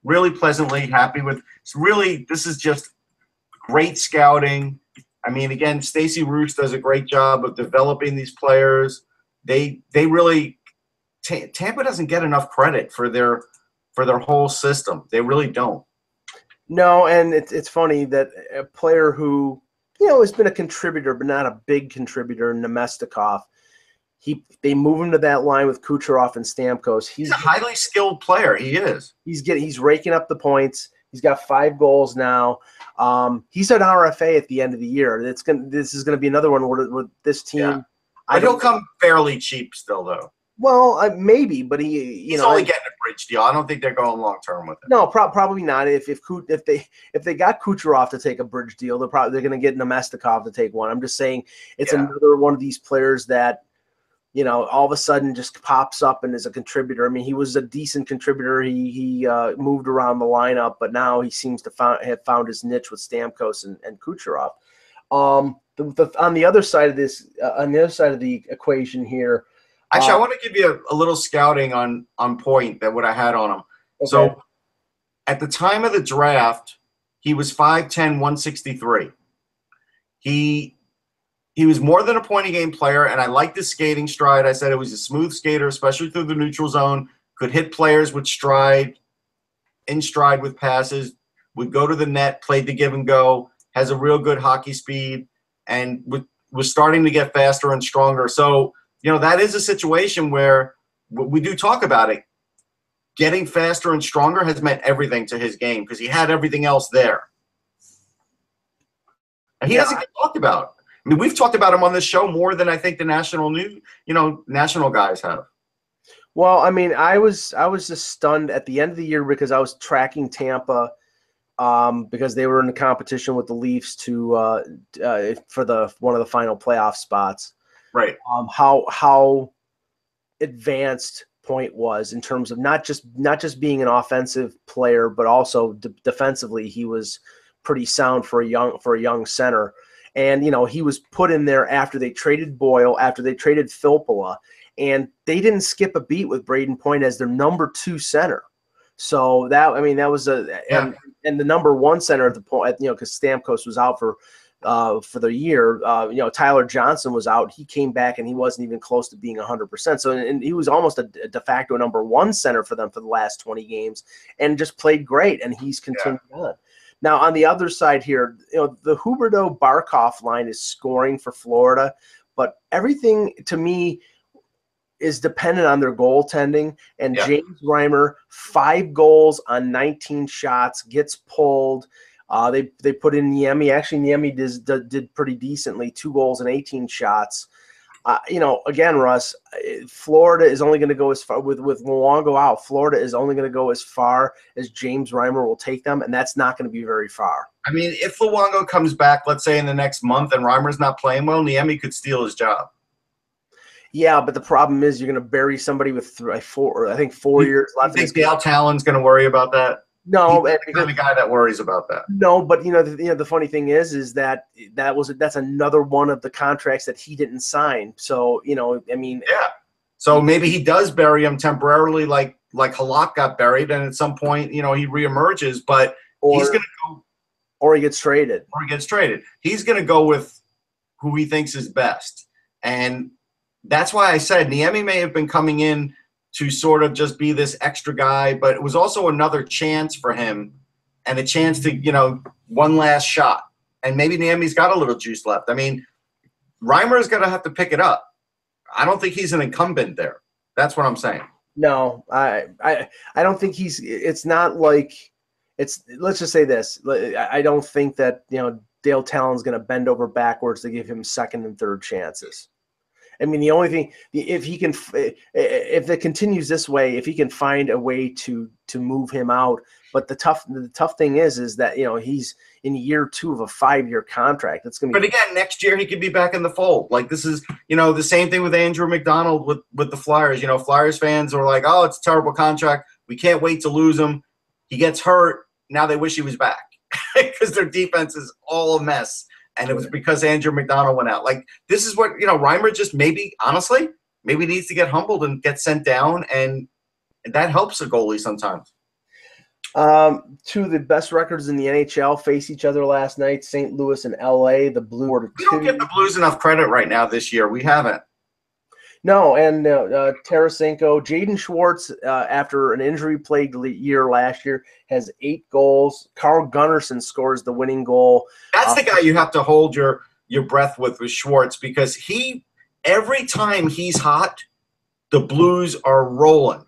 Really pleasantly happy with – this is just great scouting. Again, Stacey Roos does a great job of developing these players. They really – Tampa doesn't get enough credit for their whole system. They really don't.
No, and it's funny that a player who, has been a contributor, but not a big contributor, Nemestikov. They move him to that line with Kucherov and Stamkos.
He's a highly skilled player. He is.
He's raking up the points. He's got 5 goals now. He's an RFA at the end of the year. This is gonna be another one where this team.
Yeah. But he'll come fairly cheap still, though.
Well, maybe, but he's
only getting a bridge deal. I don't think they're going long term with it.
No, probably not. If they got Kucherov to take a bridge deal, they're going to get Nemestikov to take one. I'm just saying it's another one of these players that all of a sudden just pops up and is a contributor. I mean, he was a decent contributor. He moved around the lineup, but now he seems to have found his niche with Stamkos and Kucherov. On the other side of this, on the other side of the equation here.
Actually, I want to give you a little scouting on point that what I had on him. Okay. So at the time of the draft, he was 5'10", 163. He was more than a point-a-game player, and I liked his skating stride. I said it was a smooth skater, especially through the neutral zone, could hit players with stride, in stride with passes, would go to the net, played the give and go, has a real good hockey speed, and was starting to get faster and stronger. So, that is a situation where we do talk about it. Getting faster and stronger has meant everything to his game because he had everything else there. And he doesn't get talked about. I mean, we've talked about him on this show more than I think the national guys have.
Well, I mean, I was just stunned at the end of the year because I was tracking Tampa because they were in the competition with the Leafs for one of the final playoff spots.
Right.
How advanced Point was in terms of not just being an offensive player, but also defensively, he was pretty sound for a young center. And, he was put in there after they traded Boyle, after they traded Filppula, and they didn't skip a beat with Braden Point as their number 2 center. So that was and the number 1 center at the point, because Stamkos was out for the year. Tyler Johnson was out. He came back and he wasn't even close to being 100%. So, and he was almost a de facto number 1 center for them for the last 20 games and just played great. And he's continued on. Now, on the other side here, the Huberdeau-Barkov line is scoring for Florida, but everything to me is dependent on their goaltending. And James Reimer, 5 goals on 19 shots, gets pulled. They put in Niemi. Actually, Niemi did pretty decently, 2 goals and 18 shots. Again, Russ, Florida is only going to go as far with Luongo out. Florida is only going to go as far as James Reimer will take them, and that's not going to be very far.
I mean, if Luongo comes back, let's say in the next month, and Reimer's not playing well, Niemi could steal his job.
Yeah, but the problem is you're going to bury somebody with 4 years left.
You think Dale Talon's going to worry about that?
No,
he's the kind of guy that worries about that.
No, but the funny thing is that's another one of the contracts that he didn't sign. So
So maybe he does bury him temporarily, like Halak got buried, and at some point, he reemerges. But he's going to go,
or he gets traded,
He's going to go with who he thinks is best, and that's why I said Niemi may have been coming in to sort of just be this extra guy, but it was also another chance for him and a chance to, one last shot. And maybe Niemi's got a little juice left. I mean, Reimer's going to have to pick it up. I don't think he's an incumbent there. That's what I'm saying.
No, I don't think it's not like it's, let's just say this. I don't think that, Dale Talon's going to bend over backwards to give him second and third chances. I mean, the only thing, if it continues this way, if he can find a way to move him out, but the tough thing is that he's in year 2 of a 5-year contract. That's going to be.
But again, next year he could be back in the fold. Like this is the same thing with Andrew McDonald with the Flyers. Flyers fans are like, oh, it's a terrible contract. We can't wait to lose him. He gets hurt. Now they wish he was back because their defense is all a mess. And it was because Andrew McDonald went out. Like, this is what, Reimer just maybe needs to get humbled and get sent down, and that helps a goalie sometimes.
2 of the best records in the NHL face each other last night, St. Louis and L.A. The Blues were 2.
We don't give the Blues enough credit right now this year. We haven't.
No, and Tarasenko, Jaden Schwartz, after an injury-plagued year last year, has 8 goals. Carl Gunnarsson scores the winning goal.
That's the guy you have to hold your breath with Schwartz, because every time he's hot, the Blues are rolling,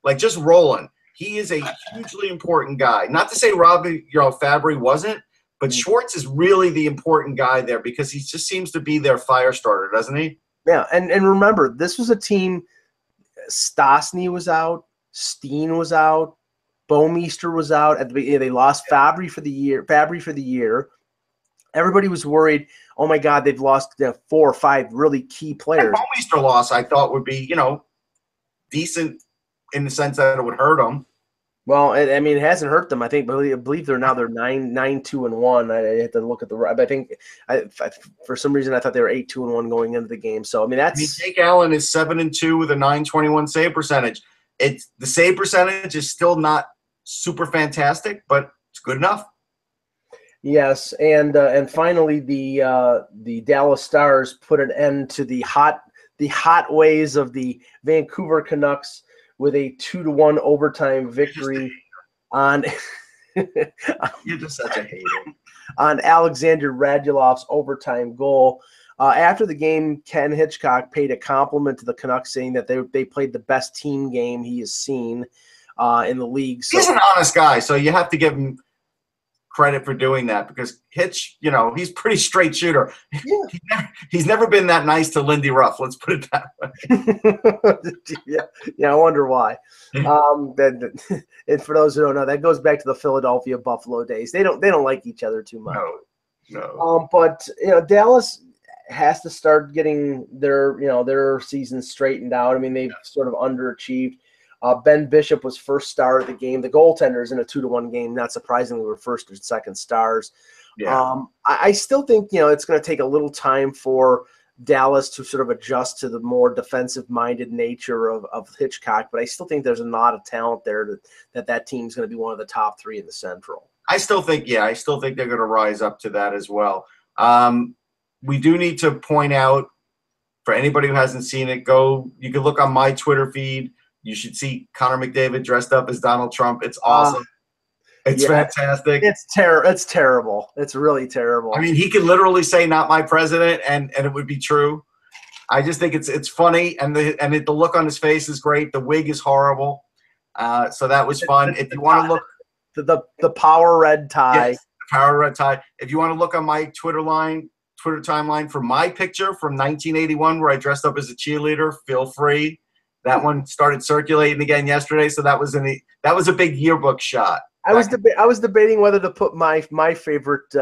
like just rolling. He is a hugely important guy. Not to say Fabry wasn't, but Schwartz is really the important guy there, because he just seems to be their fire starter, doesn't he?
Yeah, and remember, this was a team. Stastny was out, Steen was out, Bouwmeester was out at the beginning. They lost Fabry for the year. Everybody was worried. Oh my God, they've lost 4 or 5 really key players.
And Bouwmeester loss, I thought, would be decent in the sense that it would hurt them.
Well, it hasn't hurt them. I believe they're 9-2-1. I had to look at I think for some reason I thought they were 8-2-1 going into the game. So
Jake Allen is 7-2 with a .921 save percentage. The save percentage is still not super fantastic, but it's good enough.
Yes, and finally the Dallas Stars put an end to the hot ways of the Vancouver Canucks with a 2-1 overtime victory on.
You're just such a hater.
On Alexander Radulov's overtime goal. After the game, Ken Hitchcock paid a compliment to the Canucks, saying that they played the best team game he has seen in the league. So,
he's an honest guy, so you have to give him credit for doing that, because Hitch, he's a pretty straight shooter. Yeah. He's never been that nice to Lindy Ruff. Let's put it that
way. yeah, I wonder why. And for those who don't know, that goes back to the Philadelphia Buffalo days. They don't like each other too much.
No.
But Dallas has to start getting their season straightened out. I mean, they've sort of underachieved. Ben Bishop was first star of the game. The goaltenders in a 2-1 game, not surprisingly, were first or second stars.
Yeah.
I still think it's going to take a little time for Dallas to sort of adjust to the more defensive-minded nature of Hitchcock, but I still think there's a lot of talent there that team's going to be one of the top 3 in the Central.
I still think they're going to rise up to that as well. We do need to point out, for anybody who hasn't seen it, you can look on my Twitter feed. You should see Connor McDavid dressed up as Donald Trump. It's awesome. It's fantastic.
It's terrible. It's really terrible.
I mean, he could literally say "not my president" and it would be true. I just think it's funny, and the look on his face is great. The wig is horrible. So that was fun. If you want to look,
the power red tie.
Yes, the power red tie. If you want to look on my Twitter timeline for my picture from 1981, where I dressed up as a cheerleader, feel free. That one started circulating again yesterday, so that was a big yearbook shot.
I was debating whether to put my favorite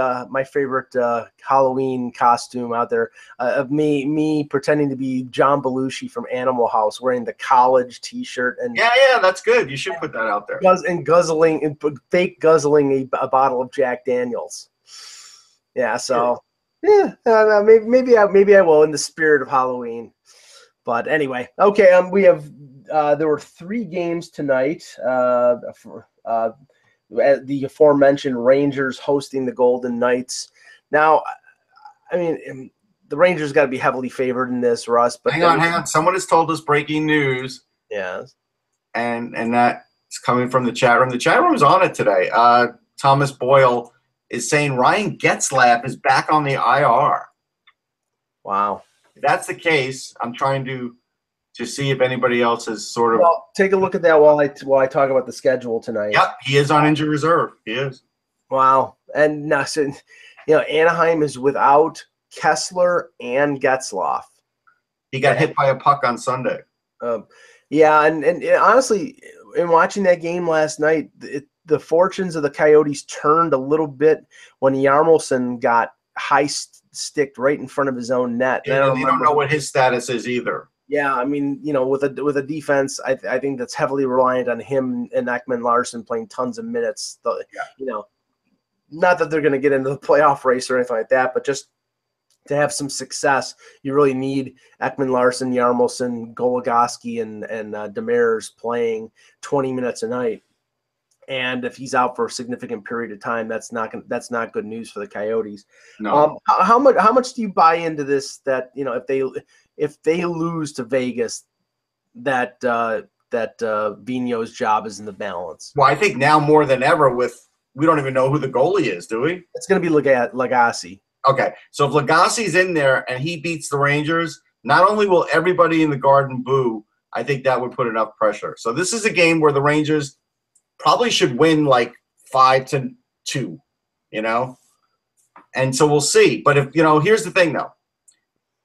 Halloween costume out there of me pretending to be John Belushi from Animal House, wearing the college T-shirt and
that's good. You should put that out there.
Fake guzzling a bottle of Jack Daniels. Yeah, so maybe I will, in the spirit of Halloween. But anyway, okay. We have there were 3 games tonight. The aforementioned Rangers hosting the Golden Knights. Now, I mean, the Rangers got to be heavily favored in this, Russ. But
hang on. Someone has told us breaking news.
Yes.
And that's coming from the chat room. The chat room's on it today. Thomas Boyle is saying Ryan Getzlaf is back on the IR.
Wow.
If that's the case, I'm trying to see if anybody else has sort of.
Well, take a look at that while I talk about the schedule tonight.
Yep, he is on injured reserve. He is.
Wow, and now, so, Anaheim is without Kessler and Getzlaf.
He got hit by a puck on Sunday.
And honestly, in watching that game last night, the fortunes of the Coyotes turned a little bit when Yarmolson got high-sticked right in front of his own net.
And they don't know what his status is either.
Yeah, I mean, with a defense, I think that's heavily reliant on him and Ekman Larson playing tons of minutes. Not that they're going to get into the playoff race or anything like that, but just to have some success, you really need Ekman Larson, Yarmolson, Goligoski, and Demers playing 20 minutes a night. And if he's out for a significant period of time, that's not good news for the Coyotes.
No.
How much do you buy into this? That if they lose to Vegas, that Vigneault's job is in the balance.
Well, I think now more than ever, we don't even know who the goalie is, do we?
It's going to be Lagasse.
Okay, so if Lagasse's in there and he beats the Rangers, not only will everybody in the Garden boo, I think that would put enough pressure. So this is a game where the Rangers probably should win like 5-2, And so we'll see. But here's the thing though.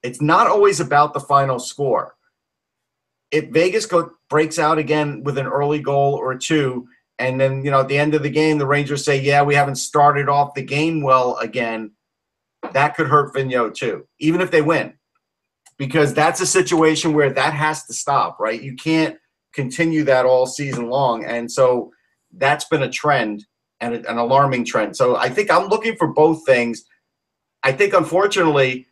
It's not always about the final score. If Vegas breaks out again with an early goal or two, and then, at the end of the game, the Rangers say, yeah, we haven't started off the game well again, that could hurt Vigneault too, even if they win. Because that's a situation where that has to stop, right? You can't continue that all season long. And so that's been a trend and an alarming trend. So I think I'm looking for both things. I think, unfortunately,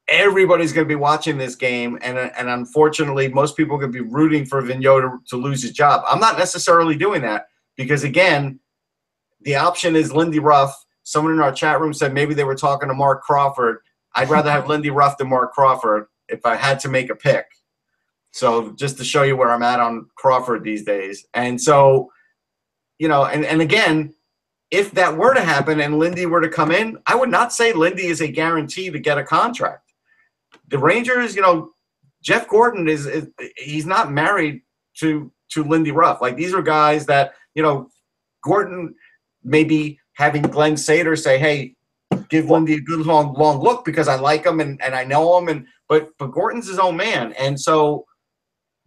everybody's going to be watching this game, and unfortunately, most people are going to be rooting for Vigneault to lose his job. I'm not necessarily doing that because, again, the option is Lindy Ruff. Someone in our chat room said maybe they were talking to Mark Crawford. I'd rather have Lindy Ruff than Mark Crawford if I had to make a pick. So just to show you where I'm at on Crawford these days. And so, and again, if that were to happen and Lindy were to come in, I would not say Lindy is a guarantee to get a contract. The Rangers, Jeff Gordon he's not married to Lindy Ruff. Like, these are guys that, Gordon maybe having Glenn Sader say, hey, give Lindy a good long look because I like him and I know him. But Gordon's his own man. And so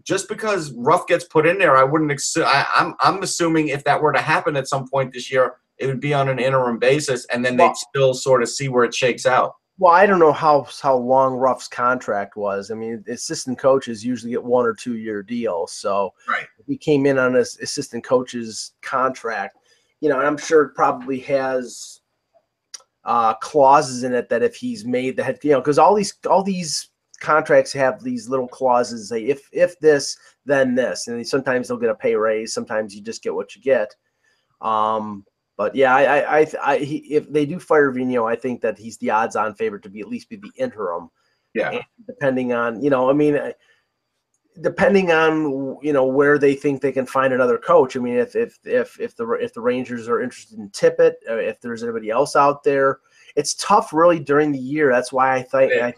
just because Ruff gets put in there, I wouldn't I'm assuming if that were to happen at some point this year, it would be on an interim basis, and then they'd still sort of see where it shakes out.
Well, I don't know how long Ruff's contract was. I mean, assistant coaches usually get 1 or 2 year deals. So if he came in on his assistant coach's contract, and I'm sure it probably has clauses in it that if he's made the head, because all these contracts have these little clauses say if this, then this, and sometimes they'll get a pay raise. Sometimes you just get what you get. But yeah, if they do fire Vigneault, I think that he's the odds-on favorite to at least be the interim.
Yeah.
And depending on, where they think they can find another coach. I mean, if the Rangers are interested in Tippett, if there's anybody else out there, it's tough really during the year. That's why I think,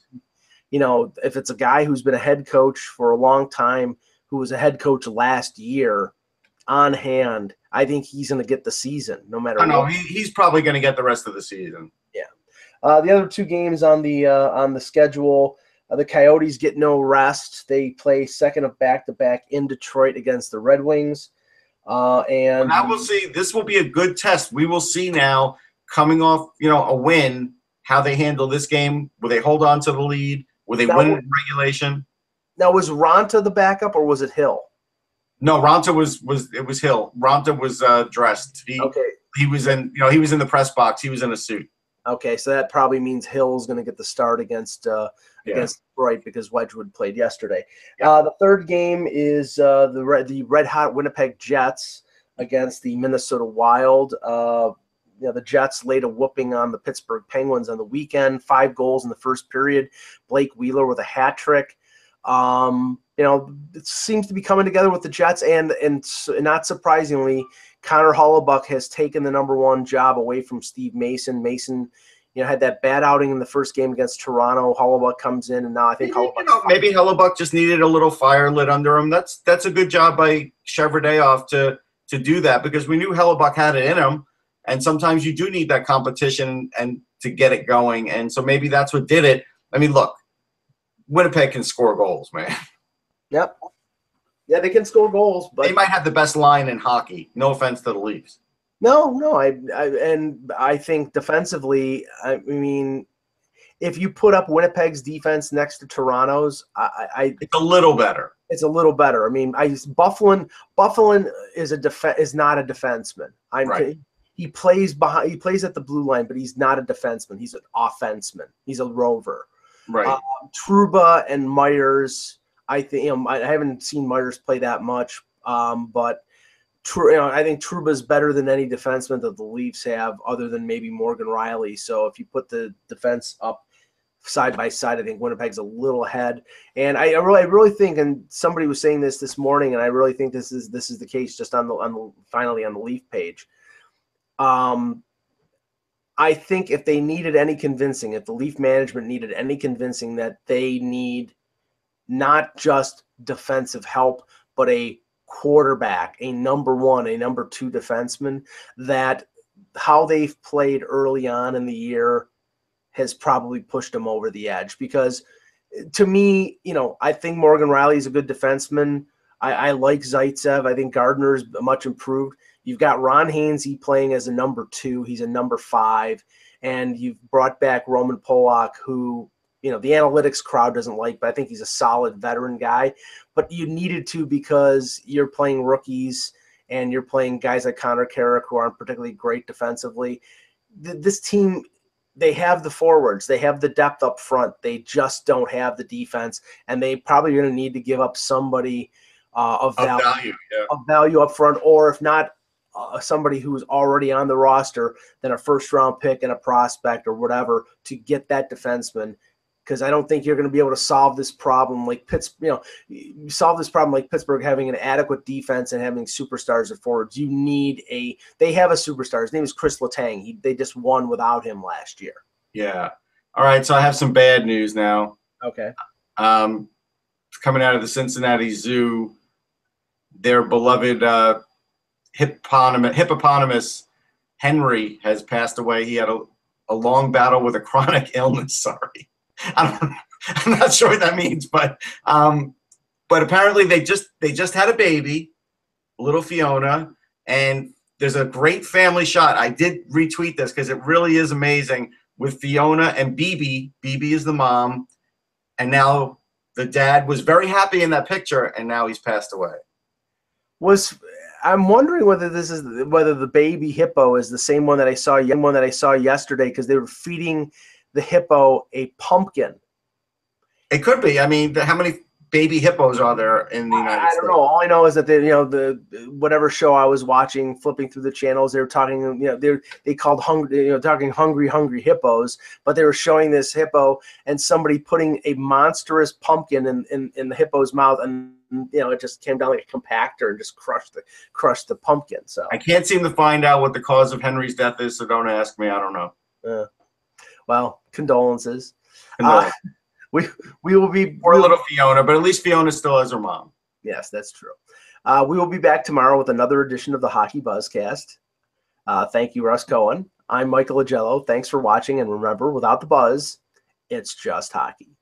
if it's a guy who's been a head coach for a long time, who was a head coach last year on hand, I think he's going to get the season no matter what.
No, he's probably going to get the rest of the season.
Yeah. The other two games on the schedule, the Coyotes get no rest. They play second of back-to-back in Detroit against the Red Wings. And
I will see. This will be a good test. We will see now, coming off a win, how they handle this game. Will they hold on to the lead? Will they win in regulation?
Now, was Ronta the backup or was it Hill?
No, Ronta was Hill. Ronta was dressed. He was in the press box. He was in a suit.
Okay, so that probably means Hill's going to get the start against Detroit because Wedgwood played yesterday.
Yeah.
The third game is the red hot Winnipeg Jets against the Minnesota Wild. The Jets laid a whooping on the Pittsburgh Penguins on the weekend. 5 goals in the first period. Blake Wheeler with a hat trick. It seems to be coming together with the Jets, and not surprisingly, Connor Hellebuyck has taken the number 1 job away from Steve Mason. Mason, had that bad outing in the first game against Toronto. Hellebuyck comes in, and now I think
maybe Hellebuyck just needed a little fire lit under him. That's a good job by Cheverdayoff to do that, because we knew Hellebuyck had it in him, and sometimes you do need that competition and to get it going, and so maybe that's what did it. I mean, look, Winnipeg can score goals, man.
Yep. Yeah, they can score goals, but
they might have the best line in hockey. No offense to the Leafs.
No, I think defensively, I mean, if you put up Winnipeg's defense next to Toronto's,
it's a little better.
It's a little better. I mean, Bufflin is not a defenseman.
Right.
He plays at the blue line, but he's not a defenseman. He's an offenseman. He's a rover.
Right.
Trouba and Myers, I think I haven't seen Myers play that much, but I think Trouba's better than any defenseman that the Leafs have, other than maybe Morgan Riley. So if you put the defense up side by side, I think Winnipeg's a little ahead. And I really think, and somebody was saying this morning, and I really think this is the case just finally on the Leaf page. I think if they needed any convincing, if the Leaf management needed any convincing that they need not just defensive help, but a quarterback, a number one, a number two defenseman, that how they've played early on in the year has probably pushed them over the edge. Because to me, I think Morgan Riley is a good defenseman. I like Zaitsev. I think Gardner's much improved. You've got Ron Hainsey playing as a number two. He's a number 5. And you've brought back Roman Polak, who, the analytics crowd doesn't like, but I think he's a solid veteran guy. But you needed to, because you're playing rookies and you're playing guys like Connor Carrick who aren't particularly great defensively. This team, they have the forwards. They have the depth up front. They just don't have the defense. And they probably are going to need to give up somebody of value up front, or if not, somebody who's already on the roster, then a first-round pick and a prospect or whatever to get that defenseman. Because I don't think you're going to be able to solve this problem like Pittsburgh. Solve this problem like Pittsburgh having an adequate defense and having superstars at forwards. They have a superstar. His name is Chris Letang. They just won without him last year.
Yeah. All right. So I have some bad news now.
Okay.
Coming out of the Cincinnati Zoo, their beloved hippopotamus Henry has passed away. He had a long battle with a chronic illness. Sorry. I'm not sure what that means, but apparently they just had a baby, little Fiona, and there's a great family shot. I did retweet this because it really is amazing, with Fiona and Bibi. Bibi is the mom, and now the dad was very happy in that picture, and now he's passed away.
I'm wondering whether the baby hippo is the same one that I saw yesterday, because they were feeding the hippo a pumpkin.
It could be. I mean, how many baby hippos are there in the United States?
I don't know. All I know is that the whatever show I was watching, flipping through the channels, they were talking. They called talking hungry hippos, but they were showing this hippo and somebody putting a monstrous pumpkin in the hippo's mouth, and it just came down like a compactor and just crushed the pumpkin. So
I can't seem to find out what the cause of Henry's death is, so don't ask me. I don't know.
Well, condolences. We will be
poor little Fiona, but at least Fiona still has her mom.
Yes, that's true. We will be back tomorrow with another edition of the Hockey Buzzcast. Thank you, Russ Cohen. I'm Michael Agello. Thanks for watching, and remember, without the buzz, it's just hockey.